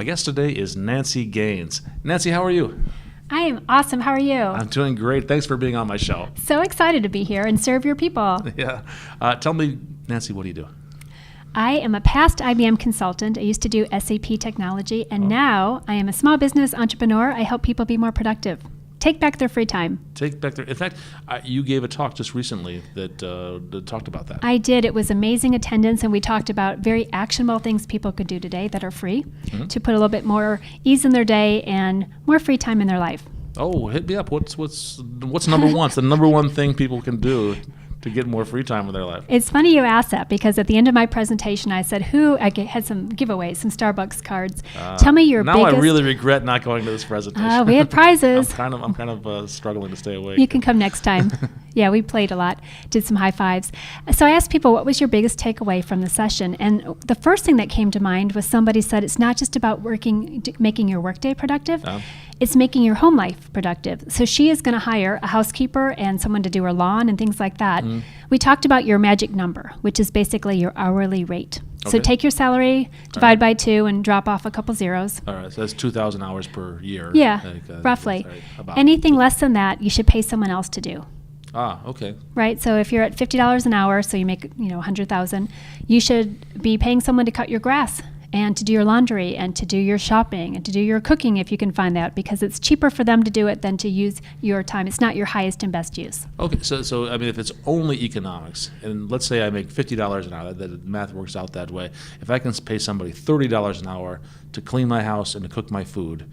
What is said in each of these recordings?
guest today is Nancy Gaines. Nancy, how are you? I am awesome. How are you? I'm doing great. Thanks for being on my show. So excited to be here and serve your people. Yeah. Tell me, Nancy, what do you do? I am a past IBM consultant. I used to do SAP technology, and now I am a small business entrepreneur. I help people be more productive. Take back their free time. Take back their... In fact, you gave a talk just recently that talked about that. I did. It was amazing attendance, and we talked about very actionable things people could do today that are free to put a little bit more ease in their day and more free time in their life. Oh, hit me up. What's number one? It's the number one thing people can do to get more free time in their life. It's funny you asked that, because at the end of my presentation, I said, I had some giveaways, some Starbucks cards. Tell me your biggest... Now I really regret not going to this presentation. We had prizes. I'm kind of struggling to stay awake. You can come next time. Yeah, we played a lot, did some high fives. So I asked people, what was your biggest takeaway from the session? And the first thing that came to mind was somebody said, it's not just about making your workday productive. It's making your home life productive. So she is going to hire a housekeeper and someone to do her lawn and things like that. We talked about your magic number, which is basically your hourly rate. Okay. So take your salary, divide by 2, and drop off a couple zeros. All right, so that's 2,000 hours per year. Yeah, roughly. Right, anything less than that, you should pay someone else to do. Okay. Right, so if you're at $50 an hour, so you make $100,000, you should be paying someone to cut your grass and to do your laundry and to do your shopping and to do your cooking if you can find that, because it's cheaper for them to do it than to use your time. It's not your highest and best use. Okay, so I mean, if it's only economics, and let's say I make $50 an hour, that the math works out that way. If I can pay somebody $30 an hour to clean my house and to cook my food,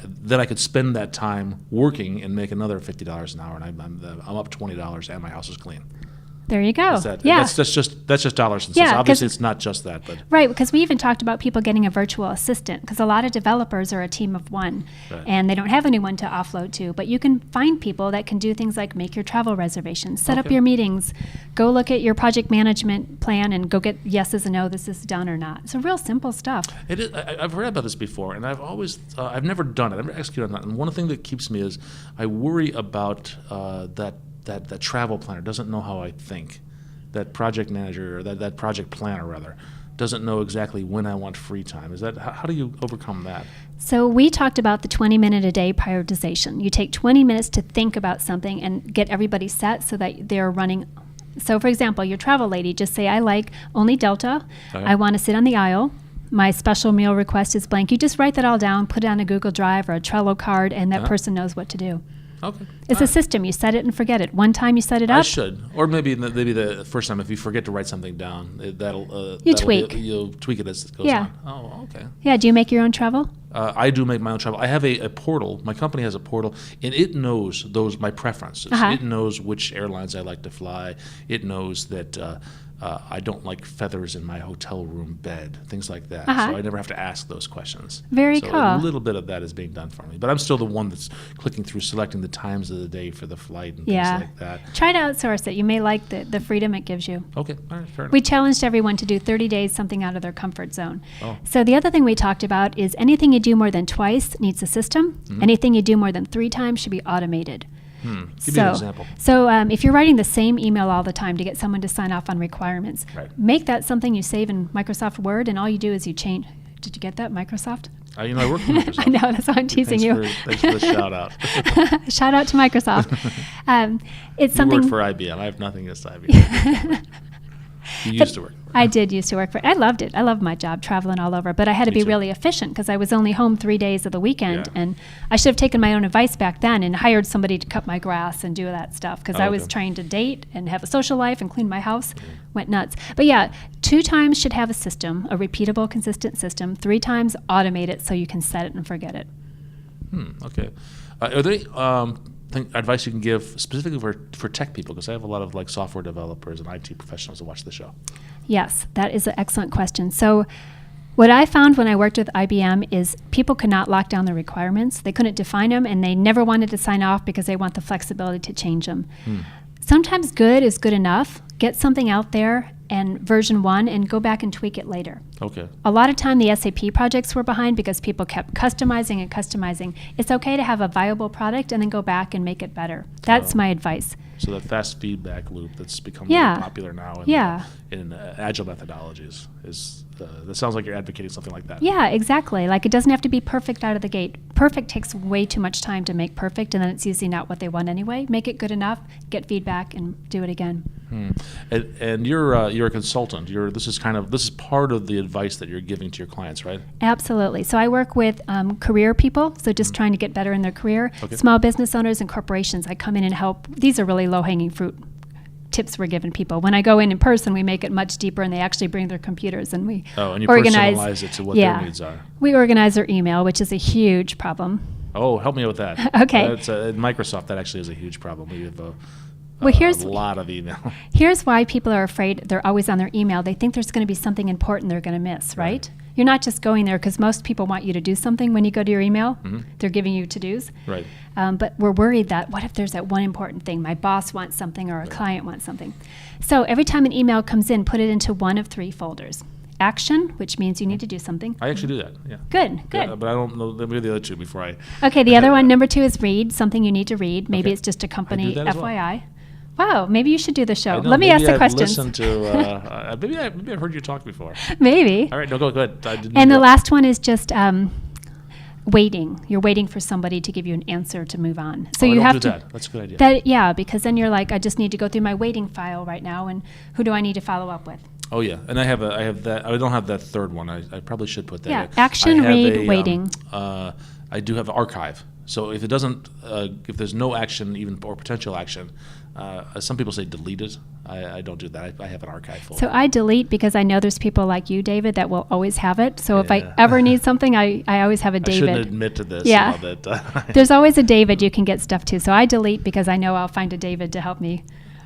then I could spend that time working and make another $50 an hour, and I'm up $20 and my house is clean. There you go. Yeah. That's just dollars and cents. Obviously, it's not just that, but right, because we even talked about people getting a virtual assistant, because a lot of developers are a team of one, and they don't have anyone to offload to. But you can find people that can do things like make your travel reservations, set up your meetings, go look at your project management plan, and go get yeses and no, this is done or not. It's real simple stuff. It is. I've read about this before, and I've never done it. I've never executed on that. And one thing that keeps me is I worry about that travel planner doesn't know how I think. That project manager, or that project planner rather, doesn't know exactly when I want free time. How do you overcome that? So we talked about the 20-minute-a-day prioritization. You take 20 minutes to think about something and get everybody set so that they're running. So for example, your travel lady, just say, I like only Delta. I want to sit on the aisle. My special meal request is blank. You just write that all down, put it on a Google Drive or a Trello card, and that person knows what to do. Okay. It's a system. You set it and forget it. One time you set it up. I should. Or maybe the first time, if you forget to write something down, you'll tweak it as it goes on. Oh, okay. Yeah. Do you make your own travel? I do make my own travel. I have a portal. My company has a portal, and it knows my preferences. It knows which airlines I like to fly. It knows that I don't like feathers in my hotel room bed, things like that. So I never have to ask those questions. Very cool. A little bit of that is being done for me. But I'm still the one that's clicking through, selecting the times of the day for the flight and things like that. Try to outsource it. You may like the freedom it gives you. Okay. All right, fair enough. We challenged everyone to do 30 days something out of their comfort zone. So the other thing we talked about is anything you do more than twice needs a system. Anything you do more than 3 times should be automated. Give me an example. So if you're writing the same email all the time to get someone to sign off on requirements, make that something you save in Microsoft Word, and all you do is you change. Did you get that, Microsoft? I work for Microsoft. I know, that's why I'm teasing you. Thanks for the shout out. Shout out to Microsoft. It's something. You work for IBM. I have nothing against IBM. You used to work for it. I did used to work for it. I loved it. I loved my job, traveling all over. But I had to be really efficient because I was only home 3 days of the weekend. And I should have taken my own advice back then and hired somebody to cut my grass and do that stuff, because I was trying to date and have a social life and clean my house. Went nuts. But yeah, 2 times should have a system, a repeatable, consistent system. 3 times automate it so you can set it and forget it. Okay. Are there advice you can give specifically for tech people? Because I have a lot of software developers and IT professionals that watch the show. Yes, that is an excellent question. So what I found when I worked with IBM is people could not lock down the requirements. They couldn't define them, and they never wanted to sign off because they want the flexibility to change them. Sometimes good is good enough. Get something out there and version 1 and go back and tweak it later. Okay. A lot of time the SAP projects were behind because people kept customizing and customizing. It's okay to have a viable product and then go back and make it better. That's my advice. So that fast feedback loop that's become Yeah. really popular now Yeah. in agile methodologies is that sounds like you're advocating something like that. Yeah, exactly. Like, it doesn't have to be perfect out of the gate. Perfect takes way too much time to make perfect, and then it's usually not what they want anyway. Make it good enough, get feedback, and do it again. And you're a consultant. This is part of the advice that you're giving to your clients, right? Absolutely. So I work with career people, so just trying to get better in their career, Okay. small business owners and corporations. I come in and help. These are really low-hanging fruit tips we're giving people. When I go in person, we make it much deeper, and they actually bring their computers, and we Oh, and you organize. personalize it to what Yeah. their needs are. We organize their email, which is a huge problem. Oh, help me with that. Okay. At Microsoft, that actually is a huge problem. We have Well, here's a lot of email. Here's why people are afraid they're always on their email. They think there's going to be something important they're going to miss, right? You're not just going there because most people want you to do something when you go to your email. They're giving you to-dos. Right. But we're worried that what if there's that one important thing? My boss wants something or a client wants something. So every time an email comes in, put it into one of 3 folders. Action, which means you need to do something. I actually do that. Yeah. Good. Yeah, but I don't know. Maybe the other two before I. Okay, the other one, number 2, is read, something you need to read. Maybe Okay. it's just a company that as well. FYI. Wow, maybe you should do the show. I know, Let me ask the I've questions. listened to, maybe I've heard you talk before. Maybe. All right, no, go ahead. I didn't And the interrupt. last one is just waiting. You're waiting for somebody to give you an answer to move on. So Oh, I you don't have do to. that. That's a good idea. Because then you're like, I just need to go through my waiting file right now, and who do I need to follow up with? Oh yeah, and I have that. I don't have that third one. I probably should put that. Yeah, in. action, I have read, waiting. I do have an archive. So if it doesn't, if there's no action, even or potential action, some people say delete it. I don't do that. I have an archive folder. So I delete because I know there's people like you, David, that will always have it. So if I Yeah. ever need something, I always have a I shouldn't David. admit to this. Yeah. That, There's always a David you can get stuff to. So I delete because I know I'll find a David to help me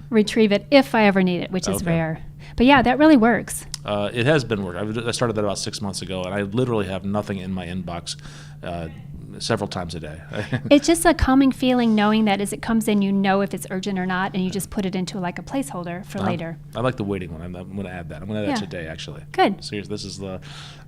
retrieve it if I ever need it, which is Okay. rare. But yeah, that really works. It has been work. I started that about 6 months ago, and I literally have nothing in my inbox several times a day. It's just a calming feeling knowing that as it comes in, you know if it's urgent or not, and you just put it into like a placeholder for later. I like the waiting one. I'm going to add that. I'm going to add that Yeah. today, actually. Good. Seriously, this is the.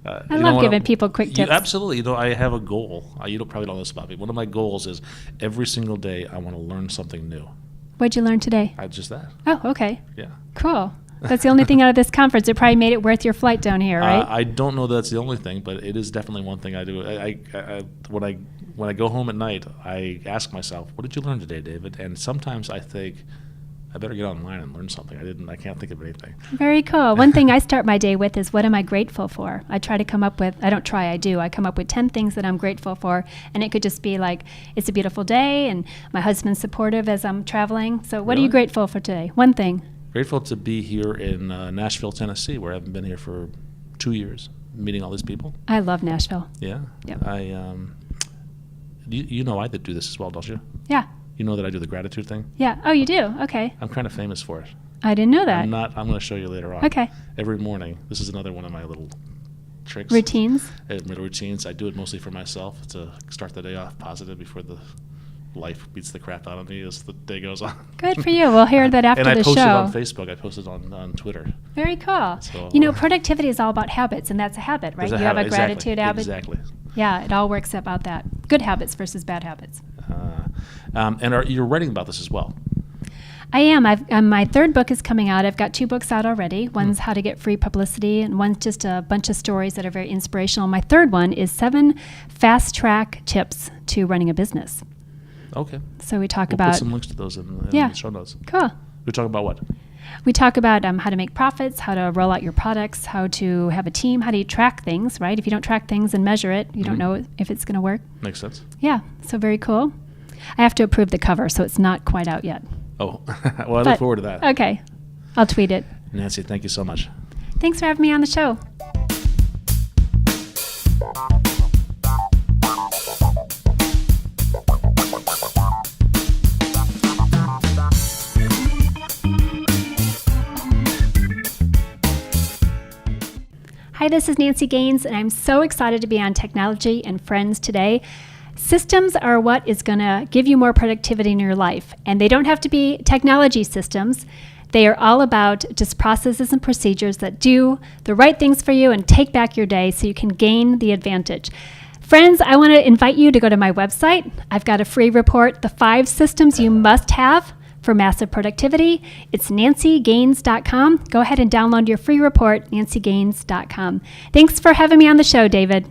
I love giving people quick tips. Absolutely. I have a goal. You don't probably know this about me. One of my goals is every single day I want to learn something new. What'd you learn today? Just that. Oh, okay. Yeah. Cool. That's the only thing out of this conference. It probably made it worth your flight down here, right? I don't know that's the only thing, but it is definitely one thing I do. When I go home at night, I ask myself, "What did you learn today, David?" And sometimes I think, I better get online and learn something. I can't think of anything. Very cool. One thing I start my day with is what am I grateful for? I try to come up with, I don't try, I do. I come up with 10 things that I'm grateful for. And it could just be like, it's a beautiful day and my husband's supportive as I'm traveling. So what are you Really? grateful for today? One thing. Grateful to be here in Nashville, Tennessee, where I haven't been here for 2 years, meeting all these people. I love Nashville. Yeah. Yep. You know I do this as well, don't you? Yeah. You know that I do the gratitude thing. Yeah. Oh, you do? Okay. I'm kind of famous for it. I didn't know that. I'm going to show you later on. Okay. Every morning. This is another one of my little tricks. Routines? My routines. I do it mostly for myself to start the day off positive before the life beats the crap out of me as the day goes on. Good for you. We'll hear that after and I the post show. it on Facebook. I post it on Twitter. Very cool. So- Productivity is all about habits, and that's a habit, right? There's You have a exactly, gratitude habit. Exactly. Yeah, it all works about that. Good habits versus bad habits. You're writing about this as well. I am. My third book is coming out. I've got 2 books out already. One's How to Get Free Publicity, and one's just a bunch of stories that are very inspirational. My third one is 7 fast-track tips to running a business. Okay. So we talk We'll about... put some links to those in Yeah. the show notes. Cool. We talk about what? We talk about how to make profits, how to roll out your products, how to have a team, how do you track things, right? If you don't track things and measure it, you don't know if it's going to work. Makes sense. Yeah, so very cool. I have to approve the cover, so it's not quite out yet. Oh, well, I look But- forward to that. Okay, I'll tweet it. Nancy, thank you so much. Thanks for having me on the show. Hi, this is Nancy Gaines, and I'm so excited to be on Technology and Friends today. Systems are what is going to give you more productivity in your life, and they don't have to be technology systems. They are all about just processes and procedures that do the right things for you and take back your day so you can gain the advantage. Friends, I want to invite you to go to my website. I've got a free report, The 5 Systems You Must Have for Massive Productivity. It's nancygaines.com. Go ahead and download your free report, nancygaines.com. Thanks for having me on the show, David.